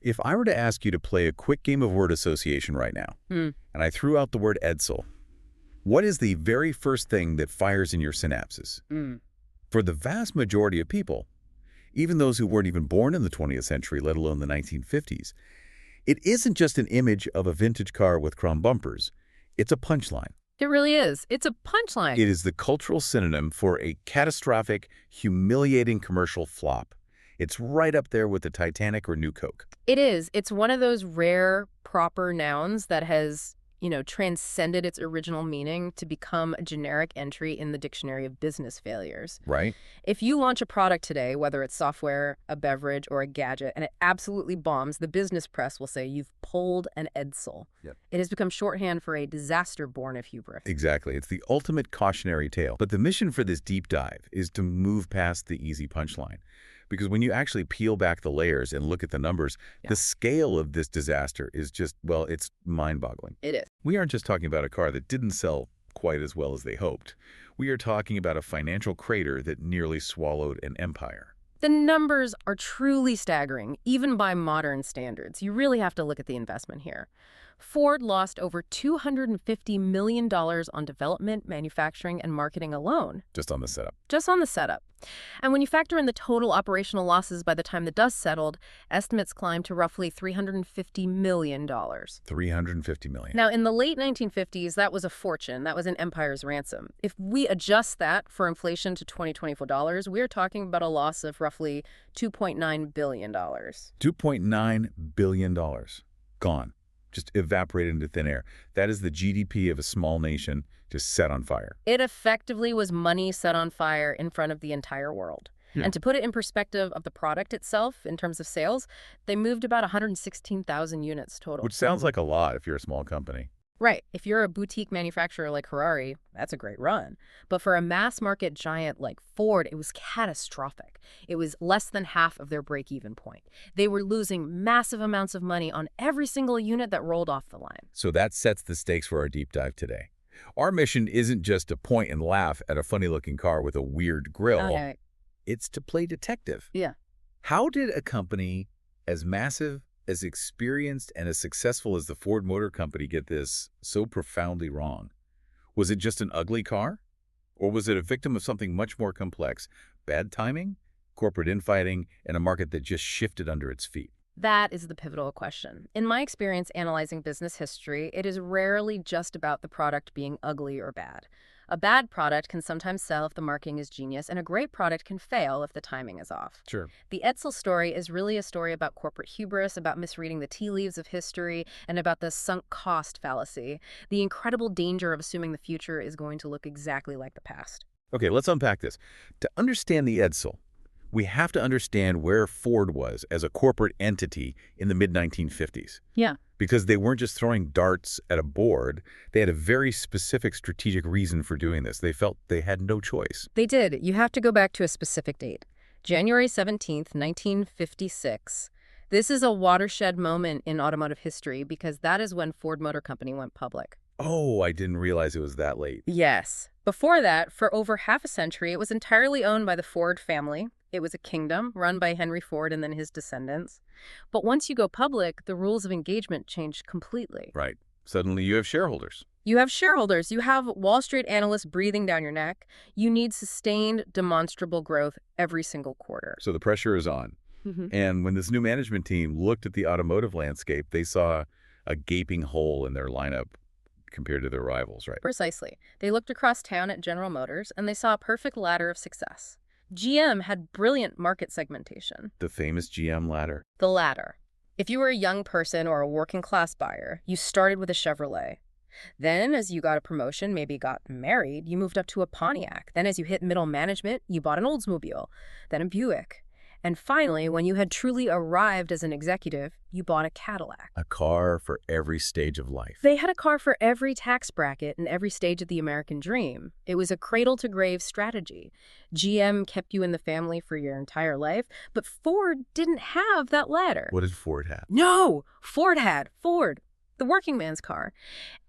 If I were to ask you to play a quick game of word association right now, and I threw out the word Edsel, what is the very first thing that fires in your synapses? For the vast majority of people, even those who weren't even born in the 20th century, let alone the 1950s, it isn't just an image of a vintage car with chrome bumpers. It's a punchline. It really is. It's a punchline. It is the cultural synonym for a catastrophic, humiliating commercial flop. It's right up there with the Titanic or New Coke. It is. It's one of those rare, proper nouns that has, transcended its original meaning to become a generic entry in the dictionary of business failures. Right. If you launch a product today, whether it's software, a beverage, or a gadget, and it absolutely bombs, the business press will say you've pulled an Edsel. Yep. It has become shorthand for a disaster born of hubris. Exactly. It's the ultimate cautionary tale. But the mission for this deep dive is to move past the easy punchline. Because when you actually peel back the layers and look at the numbers, the scale of this disaster is just, well, it's mind-boggling. It is. We aren't just talking about a car that didn't sell quite as well as they hoped. We are talking about a financial crater that nearly swallowed an empire. The numbers are truly staggering, even by modern standards. You really have to look at the investment here. Ford lost over $250 million on development, manufacturing, and marketing alone. Just on the setup. Just on the setup. And when you factor in the total operational losses by the time the dust settled, estimates climbed to roughly $350 million. $350 million. Now, in the late 1950s, that was a fortune. That was an empire's ransom. If we adjust that for inflation to 2024 dollars, we're talking about a loss of roughly $2.9 billion. $2.9 billion. Gone. Just evaporated into thin air. That is the GDP of a small nation just set on fire. It effectively was money set on fire in front of the entire world. Yeah. And to put it in perspective of the product itself, in terms of sales, they moved about 116,000 units total. Which sounds like a lot if you're a small company. Right. If you're a boutique manufacturer like Ferrari, that's a great run. But for a mass market giant like Ford, it was catastrophic. It was less than half of their break-even point. They were losing massive amounts of money on every single unit that rolled off the line. So that sets the stakes for our deep dive today. Our mission isn't just to point and laugh at a funny-looking car with a weird grille. Okay. It's to play detective. Yeah. How did a company as massive, as experienced, and as successful as the Ford Motor Company get this so profoundly wrong? Was it just an ugly car? Or was it a victim of something much more complex? Bad timing, corporate infighting, and a market that just shifted under its feet? That is the pivotal question. In my experience analyzing business history, it is rarely just about the product being ugly or bad. A bad product can sometimes sell if the marketing is genius, and a great product can fail if the timing is off. Sure. The Edsel story is really a story about corporate hubris, about misreading the tea leaves of history, and about the sunk cost fallacy, the incredible danger of assuming the future is going to look exactly like the past. Okay, let's unpack this. To understand the Edsel, we have to understand where Ford was as a corporate entity in the mid-1950s. Yeah. Because they weren't just throwing darts at a board. They had a very specific strategic reason for doing this. They felt they had no choice. They did. You have to go back to a specific date. January 17th, 1956. This is a watershed moment in automotive history because that is when Ford Motor Company went public. Oh, I didn't realize it was that late. Yes. Before that, for over half a century, it was entirely owned by the Ford family. It was a kingdom run by Henry Ford and then his descendants. But once you go public, the rules of engagement change completely. Right. Suddenly you have shareholders. You have shareholders. You have Wall Street analysts breathing down your neck. You need sustained, demonstrable growth every single quarter. So the pressure is on. And when this new management team looked at the automotive landscape, they saw a gaping hole in their lineup compared to their rivals, right? Precisely. They looked across town at General Motors, and they saw a perfect ladder of success. GM had brilliant market segmentation. The famous GM ladder. The ladder. If you were a young person or a working-class buyer, you started with a Chevrolet. Then, as you got a promotion, maybe got married, you moved up to a Pontiac. Then, as you hit middle management, you bought an Oldsmobile, then a Buick. And finally, when you had truly arrived as an executive, you bought a Cadillac. A car for every stage of life. They had a car for every tax bracket and every stage of the American dream. It was a cradle-to-grave strategy. GM kept you in the family for your entire life, but Ford didn't have that ladder. What did Ford have? No! Ford had. Ford. the working man's car.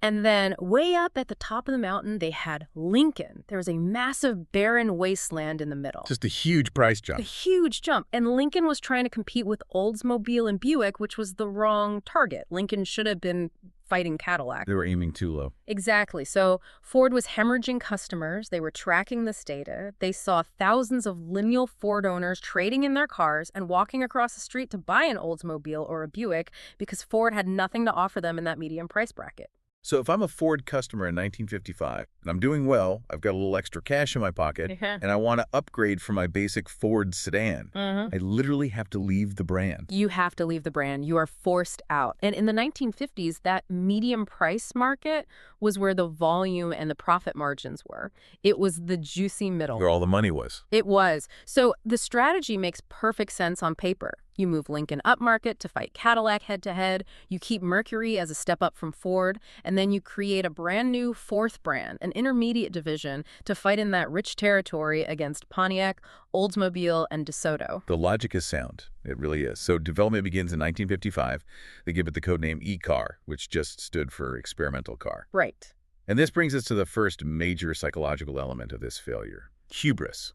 And then way up at the top of the mountain, they had Lincoln. There was a massive barren wasteland in the middle. Just a huge price jump. A huge jump. And Lincoln was trying to compete with Oldsmobile and Buick, which was the wrong target. Lincoln should have been fighting Cadillac. They were aiming too low. Exactly. So Ford was hemorrhaging customers. They were tracking this data. They saw thousands of lineal Ford owners trading in their cars and walking across the street to buy an Oldsmobile or a Buick because Ford had nothing to offer them in that medium price bracket. So if I'm a Ford customer in 1955 and I'm doing well, I've got a little extra cash in my pocket, and I want to upgrade from my basic Ford sedan, I literally have to leave the brand. You have to leave the brand. You are forced out. And in the 1950s, that medium price market was where the volume and the profit margins were. It was the juicy middle. Where all the money was. It was. So the strategy makes perfect sense on paper. You move Lincoln upmarket to fight Cadillac head-to-head. You keep Mercury as a step up from Ford. And then you create a brand new fourth brand, an intermediate division, to fight in that rich territory against Pontiac, Oldsmobile, and DeSoto. The logic is sound. It really is. So development begins in 1955. They give it the codename E-Car, which just stood for experimental car. Right. And this brings us to the first major psychological element of this failure: hubris.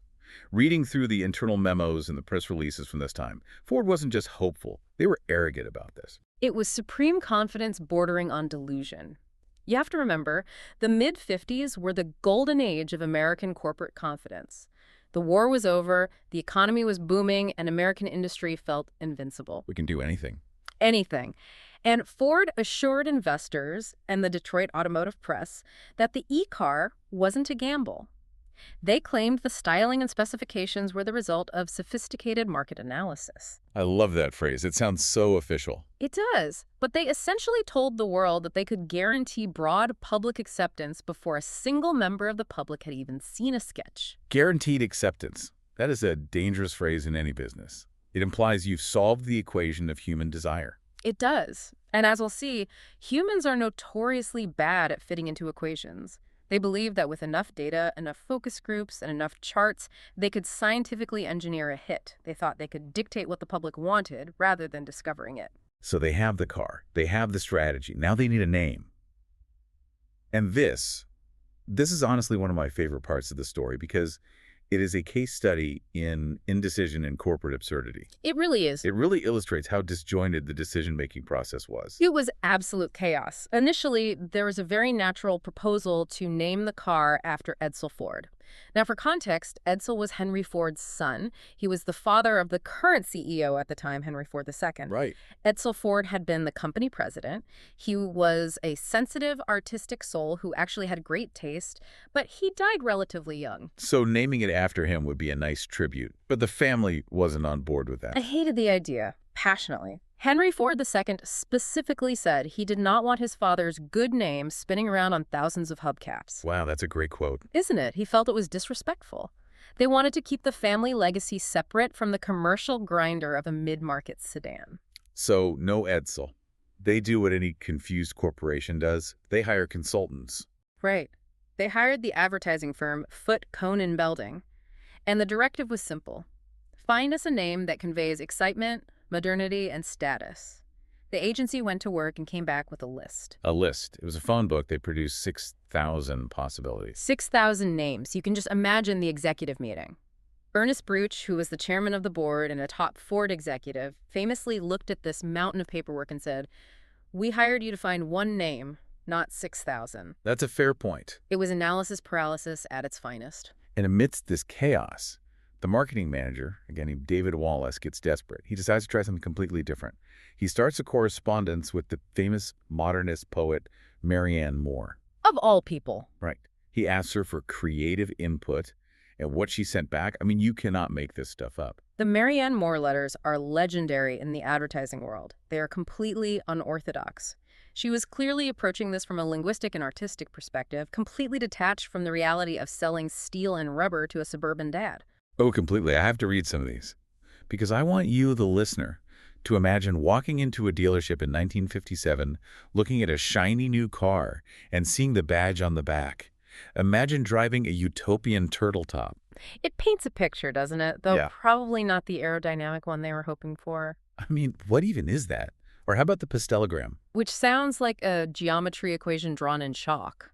Reading through the internal memos and the press releases from this time, Ford wasn't just hopeful. They were arrogant about this. It was supreme confidence bordering on delusion. You have to remember, the mid-50s were the golden age of American corporate confidence. The war was over, the economy was booming, and American industry felt invincible. We can do anything. Anything. And Ford assured investors and the Detroit automotive press that the E-Car wasn't a gamble. They claimed the styling and specifications were the result of sophisticated market analysis. I love that phrase. It sounds so official. It does, but they essentially told the world that they could guarantee broad public acceptance before a single member of the public had even seen a sketch. Guaranteed acceptance. That is a dangerous phrase in any business. It implies you've solved the equation of human desire. It does. And as we'll see, humans are notoriously bad at fitting into equations. They believed that with enough data, enough focus groups, and enough charts, they could scientifically engineer a hit. They thought they could dictate what the public wanted rather than discovering it. So they have the car. They have the strategy. Now they need a name. And this is honestly one of my favorite parts of the story because it is a case study in indecision and corporate absurdity. It really is. It really illustrates how disjointed the decision-making process was. It was absolute chaos. Initially, there was a very natural proposal to name the car after Edsel Ford. Now, for context, Edsel was Henry Ford's son. He was the father of the current CEO at the time, Henry Ford II. Right. Edsel Ford had been the company president. He was a sensitive, artistic soul who actually had great taste, but he died relatively young. So naming it after him would be a nice tribute, but the family wasn't on board with that. I hated the idea, passionately. Henry Ford II specifically said he did not want his father's good name spinning around on thousands of hubcaps. Wow, that's a great quote. Isn't it? He felt it was disrespectful. They wanted to keep the family legacy separate from the commercial grinder of a mid-market sedan. So, no Edsel. They do what any confused corporation does. They hire consultants. Right. They hired the advertising firm Foote, Cone & Belding. And the directive was simple. Find us a name that conveys excitement, modernity, and status. The agency went to work and came back with a list. A list. It was a phone book. They produced 6,000 possibilities. 6,000 names. You can just imagine the executive meeting. Ernest Bruch, who was the chairman of the board and a top Ford executive, famously looked at this mountain of paperwork and said, "We hired you to find one name, not 6,000. That's a fair point. It was analysis paralysis at its finest. And amidst this chaos, the marketing manager, a guy named David Wallace, gets desperate. He decides to try something completely different. He starts a correspondence with the famous modernist poet Marianne Moore. Of all people. Right. He asks her for creative input, and what she sent back, I mean, you cannot make this stuff up. The Marianne Moore letters are legendary in the advertising world. They are completely unorthodox. She was clearly approaching this from a linguistic and artistic perspective, completely detached from the reality of selling steel and rubber to a suburban dad. Oh, completely. I have to read some of these because I want you, the listener, to imagine walking into a dealership in 1957, looking at a shiny new car and seeing the badge on the back. Imagine driving a Utopian Turtletop. It paints a picture, doesn't it? Though Yeah. probably not the aerodynamic one they were hoping for. I mean, what even is that? Or how about the pastelogram? Which sounds like a geometry equation drawn in chalk,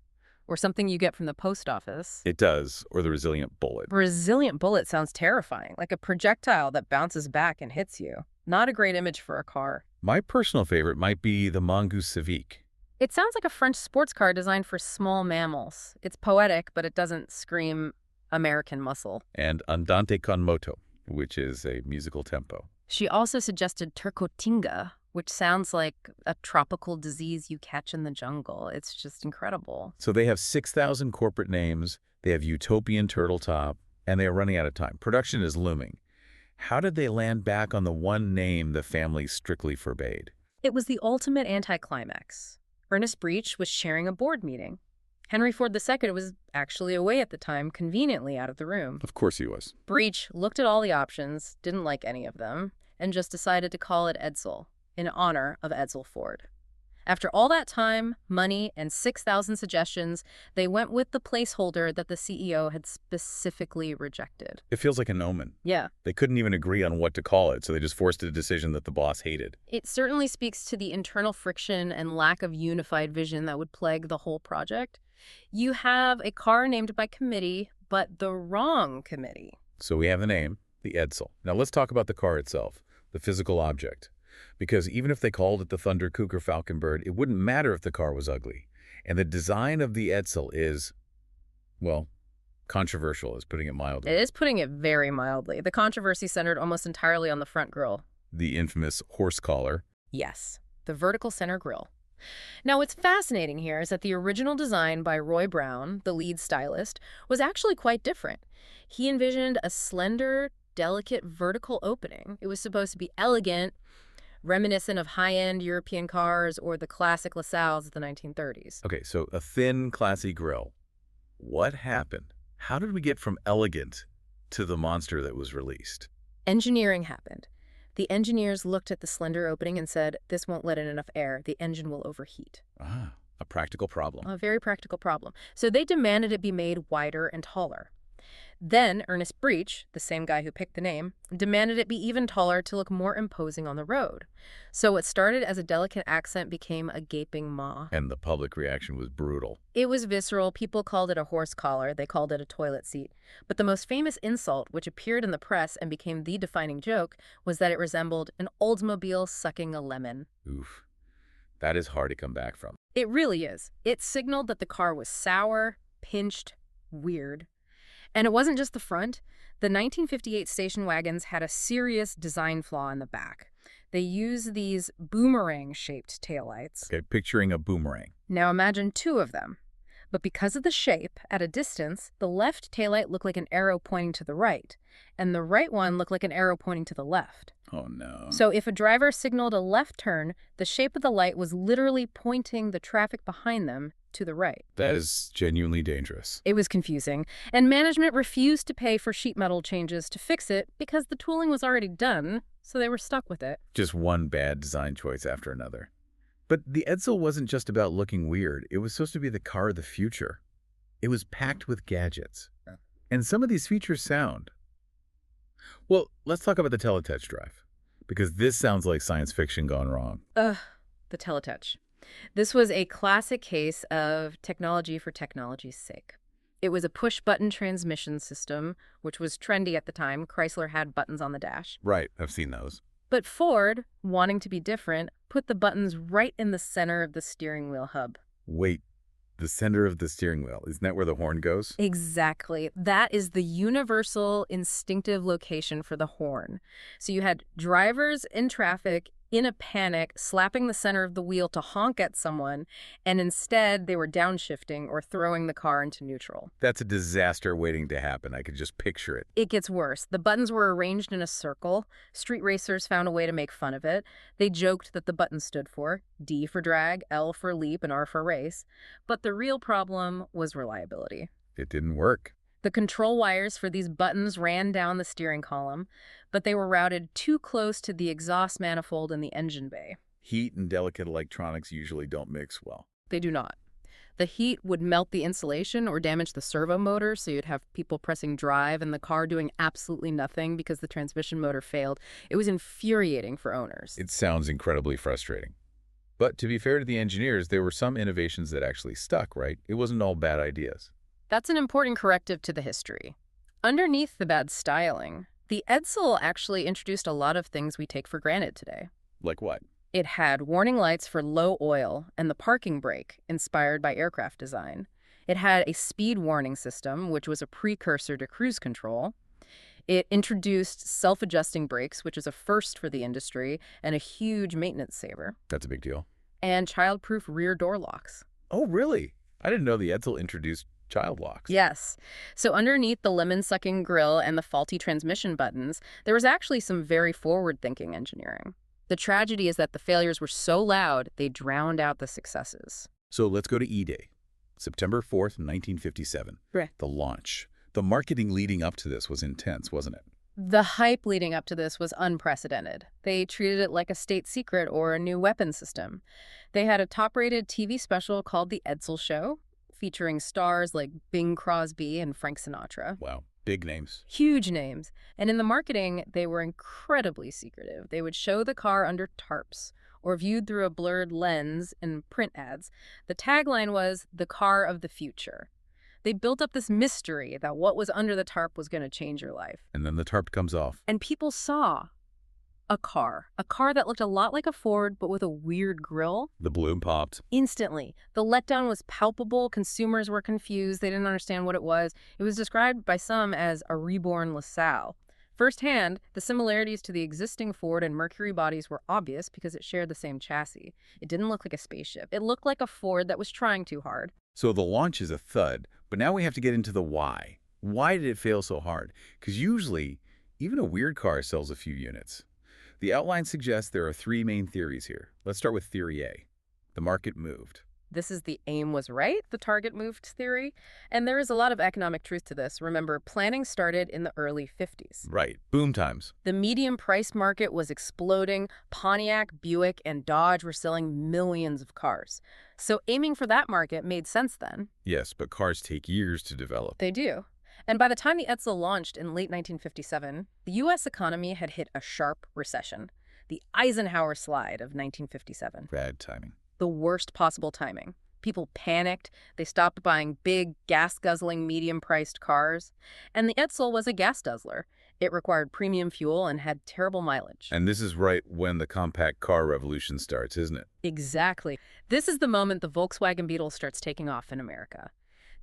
or something you get from the post office. It does, or the resilient bullet. Resilient bullet sounds terrifying, like a projectile that bounces back and hits you. Not a great image for a car. My personal favorite might be the Mongoose Civique. It sounds like a French sports car designed for small mammals. It's poetic, but it doesn't scream American muscle. And Andante con moto, which is a musical tempo. She also suggested Turcotinga, which sounds like a tropical disease you catch in the jungle. It's just incredible. So they have 6,000 corporate names, they have Utopian Turtletop, and they are running out of time. Production is looming. How did they land back on the one name the family strictly forbade? It was the ultimate anticlimax. Ernest Breech was chairing a board meeting. Henry Ford II was actually away at the time, conveniently out of the room. Of course he was. Breech looked at all the options, didn't like any of them, and just decided to call it Edsel, in honor of Edsel Ford. After all that time, money, and 6,000 suggestions, they went with the placeholder that the CEO had specifically rejected. It feels like an omen. Yeah. They couldn't even agree on what to call it, so they just forced a decision that the boss hated. It certainly speaks to the internal friction and lack of unified vision that would plague the whole project. You have a car named by committee, but the wrong committee. So we have the name, the Edsel. Now let's talk about the car itself, the physical object. Because even if they called it the Thunder Cougar Falconbird, it wouldn't matter if the car was ugly. And the design of the Edsel is, well, controversial, is putting it mildly. It is putting it very mildly. The controversy centered almost entirely on the front grille. The infamous horse collar. Yes, the vertical center grille. Now, what's fascinating here is that the original design by Roy Brown, the lead stylist, was actually quite different. He envisioned a slender, delicate vertical opening. It was supposed to be elegant, reminiscent of high-end European cars or the classic LaSalle's of the 1930s. Okay, so a thin, classy grille. What happened? How did we get from elegant to the monster that was released? Engineering happened. The engineers looked at the slender opening and said, this won't let in enough air. The engine will overheat. Ah, a practical problem. A very practical problem. So they demanded it be made wider and taller. Then Ernest Breech, the same guy who picked the name, demanded it be even taller to look more imposing on the road. So what started as a delicate accent became a gaping maw. And the public reaction was brutal. It was visceral. People called it a horse collar. They called it a toilet seat. But the most famous insult, which appeared in the press and became the defining joke, was that it resembled an Oldsmobile sucking a lemon. Oof. That is hard to come back from. It really is. It signaled that the car was sour, pinched, weird. And it wasn't just the front. The 1958 station wagons had a serious design flaw in the back. They used these boomerang-shaped taillights. Okay, picturing a boomerang. Now imagine two of them. But because of the shape, at a distance, the left taillight looked like an arrow pointing to the right, and the right one looked like an arrow pointing to the left. Oh, no. So if a driver signaled a left turn, the shape of the light was literally pointing the traffic behind them to the right. That is genuinely dangerous. It was confusing, and management refused to pay for sheet metal changes to fix it because the tooling was already done, so they were stuck with it. Just one bad design choice after another. But the Edsel wasn't just about looking weird. It was supposed to be the car of the future. It was packed with gadgets. And some of these features sound. Well, let's talk about the Teletouch drive, because this sounds like science fiction gone wrong. The Teletouch. This was a classic case of technology for technology's sake. It was a push-button transmission system, which was trendy at the time. Chrysler had buttons on the dash. Right, I've seen those. But Ford, wanting to be different, put the buttons right in the center of the steering wheel hub. Wait, the center of the steering wheel, isn't that where the horn goes? Exactly. That is the universal instinctive location for the horn. So you had drivers in traffic in a panic, slapping the center of the wheel to honk at someone, and instead they were downshifting or throwing the car into neutral. That's a disaster waiting to happen. I could just picture it. It gets worse. The buttons were arranged in a circle. Street racers found a way to make fun of it. They joked that the buttons stood for D for drag, L for leap, and R for race. But the real problem was reliability. It didn't work. The control wires for these buttons ran down the steering column, but they were routed too close to the exhaust manifold in the engine bay. Heat and delicate electronics usually don't mix well. They do not. The heat would melt the insulation or damage the servo motor, so you'd have people pressing drive and the car doing absolutely nothing because the transmission motor failed. It was infuriating for owners. It sounds incredibly frustrating. But to be fair to the engineers, there were some innovations that actually stuck, right? It wasn't all bad ideas. That's an important corrective to the history. Underneath the bad styling, the Edsel actually introduced a lot of things we take for granted today. Like what? It had warning lights for low oil and the parking brake, inspired by aircraft design. It had a speed warning system, which was a precursor to cruise control. It introduced self-adjusting brakes, which is a first for the industry and a huge maintenance saver. That's a big deal. And child-proof rear door locks. Oh, really? I didn't know the Edsel introduced child locks. Yes. So underneath the lemon-sucking grille and the faulty transmission buttons, there was actually some very forward-thinking engineering. The tragedy is that the failures were so loud, they drowned out the successes. So let's go to E-Day, September 4th, 1957. Right. The launch. The marketing leading up to this was intense, wasn't it? The hype leading up to this was unprecedented. They treated it like a state secret or a new weapon system. They had a top-rated TV special called The Edsel Show, featuring stars like Bing Crosby and Frank Sinatra. Wow. Big names. Huge names. And in the marketing, they were incredibly secretive. They would show the car under tarps or viewed through a blurred lens in print ads. The tagline was, "The car of the future." They built up this mystery that what was under the tarp was going to change your life. And then the tarp comes off. And people saw a car that looked a lot like a Ford, but with a weird grille. The balloon popped. Instantly. The letdown was palpable. Consumers were confused. They didn't understand what it was. It was described by some as a reborn LaSalle. Firsthand, the similarities to the existing Ford and Mercury bodies were obvious because it shared the same chassis. It didn't look like a spaceship. It looked like a Ford that was trying too hard. So the launch is a thud, but now we have to get into the why. Why did it fail so hard? Because usually, even a weird car sells a few units. The outline suggests there are three main theories here. Let's start with Theory A. The market moved. This is the aim was right, the target moved theory. And there is a lot of economic truth to this. Remember, planning started in the early 50s. Right. Boom times. The medium price market was exploding. Pontiac, Buick, and Dodge were selling millions of cars. So aiming for that market made sense then. Yes, but cars take years to develop. They do. And by the time the Edsel launched in late 1957, the U.S. economy had hit a sharp recession. The Eisenhower slide of 1957. Bad timing. The worst possible timing. People panicked. They stopped buying big, gas-guzzling, medium-priced cars. And the Edsel was a gas guzzler. It required premium fuel and had terrible mileage. And this is right when the compact car revolution starts, isn't it? Exactly. This is the moment the Volkswagen Beetle starts taking off in America.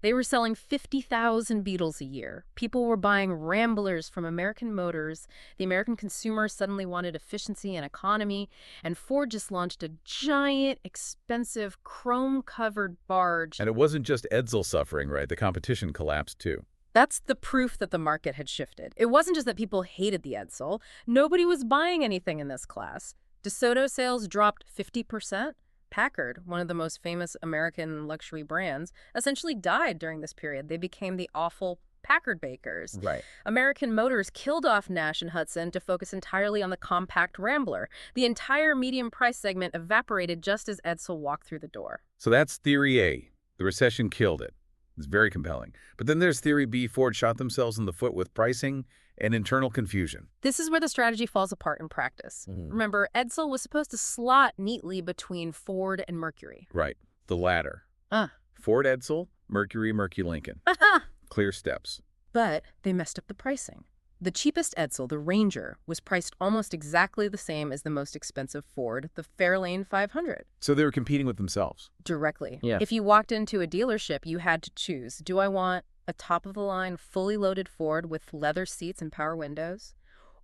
They were selling 50,000 Beetles a year. People were buying Ramblers from American Motors. The American consumer suddenly wanted efficiency and economy. And Ford just launched a giant, expensive, chrome-covered barge. And it wasn't just Edsel suffering, right? The competition collapsed too. That's the proof that the market had shifted. It wasn't just that people hated the Edsel. Nobody was buying anything in this class. DeSoto sales dropped 50%. Packard, one of the most famous American luxury brands, essentially died during this period. They became the awful Packard bakers. Right. American Motors killed off Nash and Hudson to focus entirely on the compact Rambler. The entire medium price segment evaporated just as Edsel walked through the door. So that's Theory A. The recession killed it. It's very compelling. But then there's Theory B. Ford shot themselves in the foot with pricing and internal confusion. This is where the strategy falls apart in practice. Remember, Edsel was supposed to slot neatly between Ford and Mercury. Right. The latter. Ford Edsel, Mercury Lincoln. Clear steps. But they messed up the pricing. The cheapest Edsel, the Ranger, was priced almost exactly the same as the most expensive Ford, the Fairlane 500. So they were competing with themselves. Directly. Yeah. If you walked into a dealership, you had to choose, do I want a top-of-the-line, fully loaded Ford with leather seats and power windows,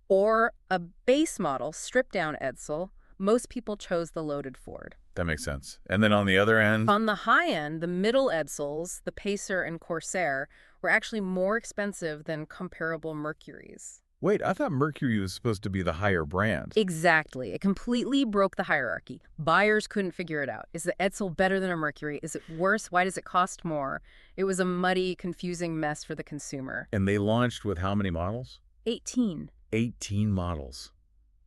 or a base model, stripped-down Edsel? Most people chose the loaded Ford. That makes sense. And then on the other end? On the high end, the middle Edsels, the Pacer and Corsair, were actually more expensive than comparable Mercurys. Wait, I thought Mercury was supposed to be the higher brand. Exactly. It completely broke the hierarchy. Buyers couldn't figure it out. Is the Edsel better than a Mercury? Is it worse? Why does it cost more? It was a muddy, confusing mess for the consumer. And they launched with how many models? 18. 18 models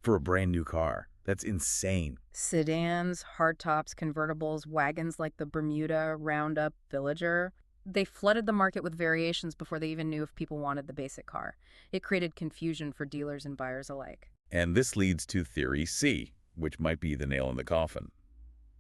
for a brand new car. That's insane. Sedans, hardtops, convertibles, wagons like the Bermuda, Roundup, Villager. They flooded the market with variations before they even knew if people wanted the basic car. It created confusion for dealers and buyers alike. And this leads to Theory C, which might be the nail in the coffin.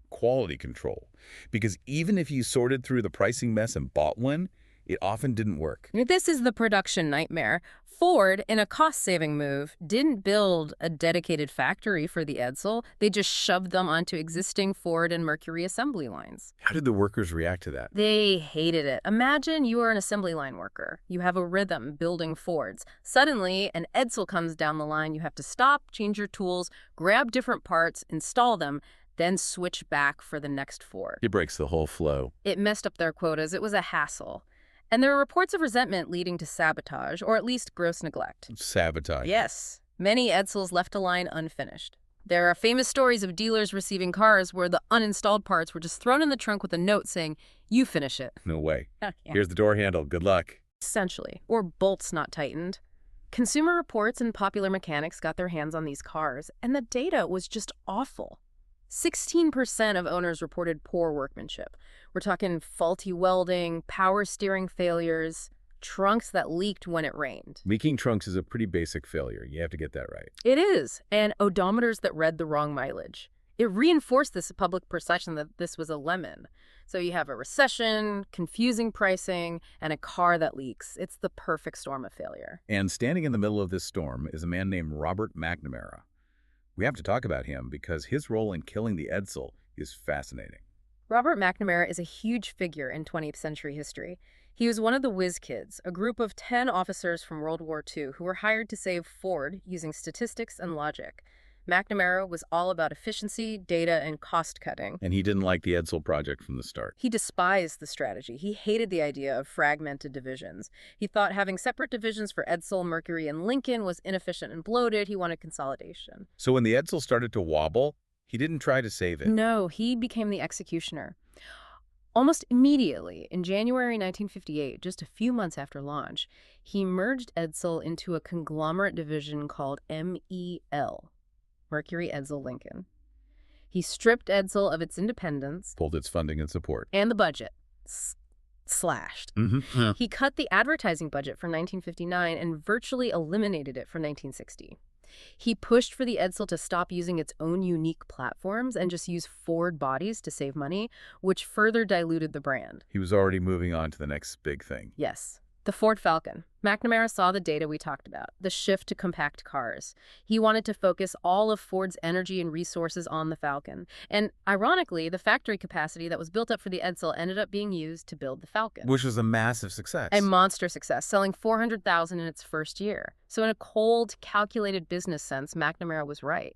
Quality control. Because even if you sorted through the pricing mess and bought one, it often didn't work. This is the production nightmare. Ford, in a cost-saving move, didn't build a dedicated factory for the Edsel. They just shoved them onto existing Ford and Mercury assembly lines. How did the workers react to that? They hated it. Imagine you are an assembly line worker. You have a rhythm building Fords. Suddenly, an Edsel comes down the line. You have to stop, change your tools, grab different parts, install them, then switch back for the next Ford. It breaks the whole flow. It messed up their quotas. It was a hassle. And there are reports of resentment leading to sabotage, or at least gross neglect. Sabotage. Yes. Many Edsels left a line unfinished. There are famous stories of dealers receiving cars where the uninstalled parts were just thrown in the trunk with a note saying, "You finish it." No way. Yeah. Here's the door handle. Good luck. Essentially. Or bolts not tightened. Consumer Reports and Popular Mechanics got their hands on these cars, and the data was just awful. 16% of owners reported poor workmanship. We're talking faulty welding, power steering failures, trunks that leaked when it rained. Leaking trunks is a pretty basic failure. You have to get that right. It is. And odometers that read the wrong mileage. It reinforced this public perception that this was a lemon. So you have a recession, confusing pricing, and a car that leaks. It's the perfect storm of failure. And standing in the middle of this storm is a man named Robert McNamara. We have to talk about him because his role in killing the Edsel is fascinating. Robert McNamara is a huge figure in 20th century history. He was one of the Whiz Kids, a group of 10 officers from World War II who were hired to save Ford using statistics and logic. McNamara was all about efficiency, data, and cost-cutting. And he didn't like the Edsel project from the start. He despised the strategy. He hated the idea of fragmented divisions. He thought having separate divisions for Edsel, Mercury, and Lincoln was inefficient and bloated. He wanted consolidation. So when the Edsel started to wobble, he didn't try to save it. No, he became the executioner. Almost immediately, in January 1958, just a few months after launch, he merged Edsel into a conglomerate division called MEL. Mercury, Edsel, Lincoln. He stripped Edsel of its independence. Pulled its funding and support. And the budget. Slashed. Yeah. He cut the advertising budget for 1959 and virtually eliminated it for 1960. He pushed for the Edsel to stop using its own unique platforms and just use Ford bodies to save money, which further diluted the brand. He was already moving on to the next big thing. Yes. The Ford Falcon. McNamara saw the data we talked about, the shift to compact cars. He wanted to focus all of Ford's energy and resources on the Falcon. And ironically, the factory capacity that was built up for the Edsel ended up being used to build the Falcon. Which was a massive success. A monster success, selling 400,000 in its first year. So in a cold, calculated business sense, McNamara was right.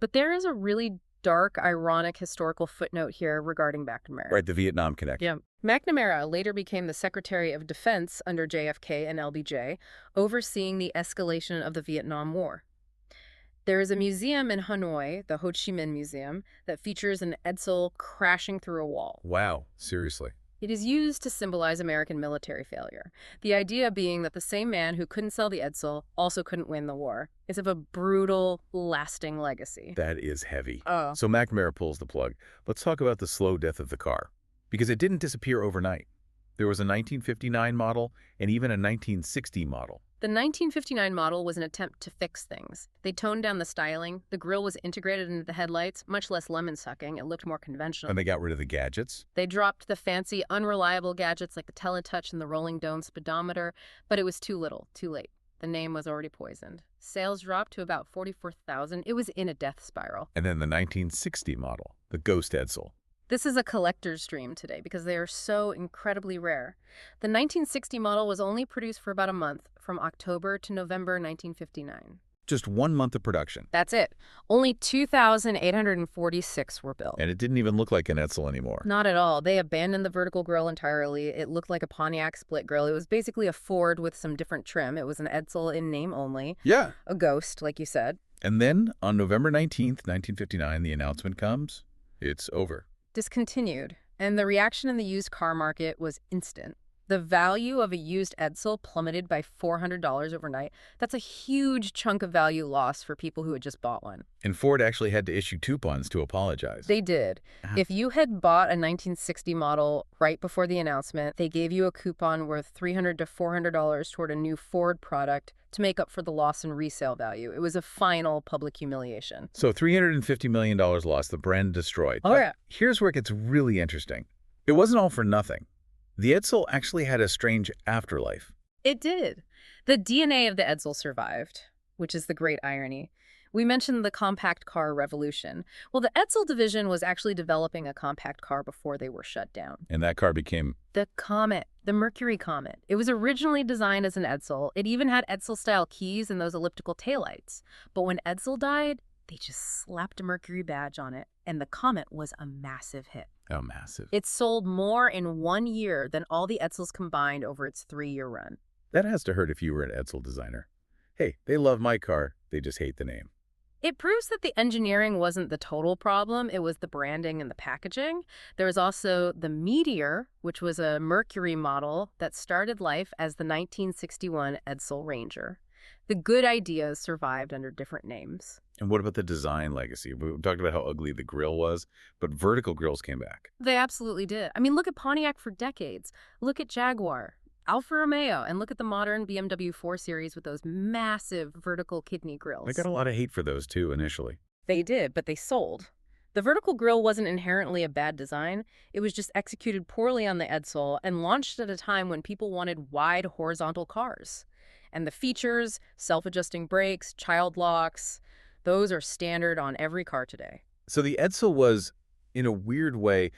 But there is a really dark, ironic historical footnote here regarding McNamara. Right, the Vietnam connection. Yeah. McNamara later became the Secretary of Defense under JFK and LBJ, overseeing the escalation of the Vietnam War. There is a museum in Hanoi, the Ho Chi Minh Museum, that features an Edsel crashing through a wall. Wow, seriously. It is used to symbolize American military failure. The idea being that the same man who couldn't sell the Edsel also couldn't win the war. It's of a brutal, lasting legacy. That is heavy. Oh. So McNamara pulls the plug. Let's talk about the slow death of the car. Because it didn't disappear overnight. There was a 1959 model and even a 1960 model. The 1959 model was an attempt to fix things. They toned down the styling, the grille was integrated into the headlights, much less lemon-sucking, it looked more conventional. And they got rid of the gadgets. They dropped the fancy, unreliable gadgets like the Teletouch and the rolling dome speedometer, but it was too little, too late. The name was already poisoned. Sales dropped to about 44,000. It was in a death spiral. And then the 1960 model, the Ghost Edsel. This is a collector's dream today because they are so incredibly rare. The 1960 model was only produced for about a month, from October to November 1959. Just 1 month of production. That's it. Only 2,846 were built. And it didn't even look like an Edsel anymore. Not at all. They abandoned the vertical grille entirely. It looked like a Pontiac split grille. It was basically a Ford with some different trim. It was an Edsel in name only. Yeah. A ghost, like you said. And then, on November 19th, 1959, the announcement comes. It's over. Discontinued. And the reaction in the used car market was instant. The value of a used Edsel plummeted by $400 overnight. That's a huge chunk of value lost for people who had just bought one. And Ford actually had to issue coupons to apologize. They did. If you had bought a 1960 model right before the announcement, they gave you a coupon worth $300 to $400 toward a new Ford product to make up for the loss in resale value. It was a final public humiliation. So $350 million lost, the brand destroyed. Oh, yeah. Here's where it gets really interesting. It wasn't all for nothing. The Edsel actually had a strange afterlife. It did. The DNA of the Edsel survived, which is the great irony. We mentioned the compact car revolution. Well, the Edsel division was actually developing a compact car before they were shut down. And that car became... The Comet, the Mercury Comet. It was originally designed as an Edsel. It even had Edsel-style keys and those elliptical taillights. But when Edsel died, they just slapped a Mercury badge on it, and the Comet was a massive hit. Oh, massive. It sold more in 1 year than all the Edsels combined over its 3-year run. That has to hurt if you were an Edsel designer. Hey, they love my car, they just hate the name. It proves that the engineering wasn't the total problem, it was the branding and the packaging. There was also the Meteor, which was a Mercury model that started life as the 1961 Edsel Ranger. The good ideas survived under different names. And what about the design legacy? We talked about how ugly the grille was, but vertical grills came back. They absolutely did. I mean, look at Pontiac for decades. Look at Jaguar, Alfa Romeo, and look at the modern BMW 4 Series with those massive vertical kidney grills. They got a lot of hate for those, too, initially. They did, but they sold. The vertical grille wasn't inherently a bad design. It was just executed poorly on the Edsel and launched at a time when people wanted wide horizontal cars. And the features, self-adjusting brakes, child locks, those are standard on every car today. So the Edsel was, in a weird way,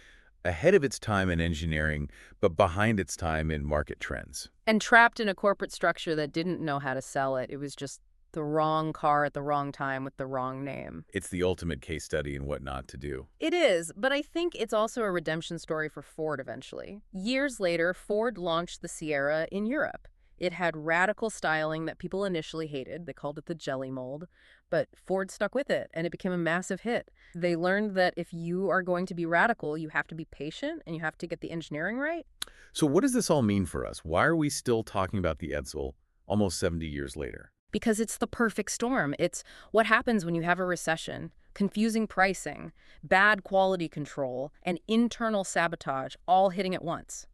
ahead of its time in engineering, but behind its time in market trends. And trapped in a corporate structure that didn't know how to sell it. It was just the wrong car at the wrong time with the wrong name. It's the ultimate case study in what not to do. It is, but I think it's also a redemption story for Ford eventually. Years later, Ford launched the Sierra in Europe. It had radical styling that people initially hated. They called it the jelly mold. But Ford stuck with it, and it became a massive hit. They learned that if you are going to be radical, you have to be patient, and you have to get the engineering right. So what does this all mean for us? Why are we still talking about the Edsel almost 70 years later? Because it's the perfect storm. It's what happens when you have a recession, confusing pricing, bad quality control, and internal sabotage all hitting at once.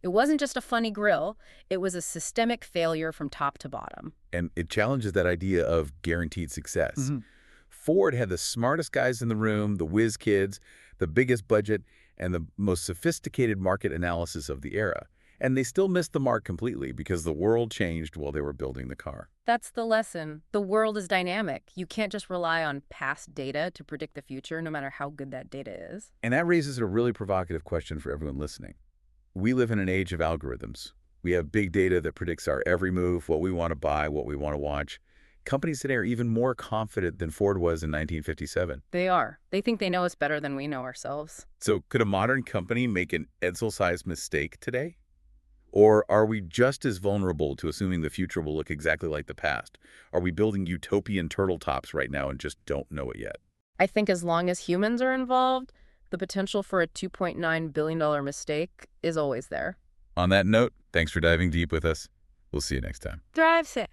It wasn't just a funny grill, it was a systemic failure from top to bottom. And it challenges that idea of guaranteed success. Ford had the smartest guys in the room, the whiz kids, the biggest budget, and the most sophisticated market analysis of the era. And they still missed the mark completely because the world changed while they were building the car. That's the lesson. The world is dynamic. You can't just rely on past data to predict the future, no matter how good that data is. And that raises a really provocative question for everyone listening. We live in an age of algorithms. We have big data that predicts our every move, what we want to buy, what we want to watch. Companies today are even more confident than Ford was in 1957. They are. They think they know us better than we know ourselves. So could a modern company make an Edsel-sized mistake today? Or are we just as vulnerable to assuming the future will look exactly like the past? Are we building utopian turtletops right now and just don't know it yet? I think as long as humans are involved, the potential for a $2.9 billion mistake is always there. On that note, thanks for diving deep with us. We'll see you next time. Drive safe.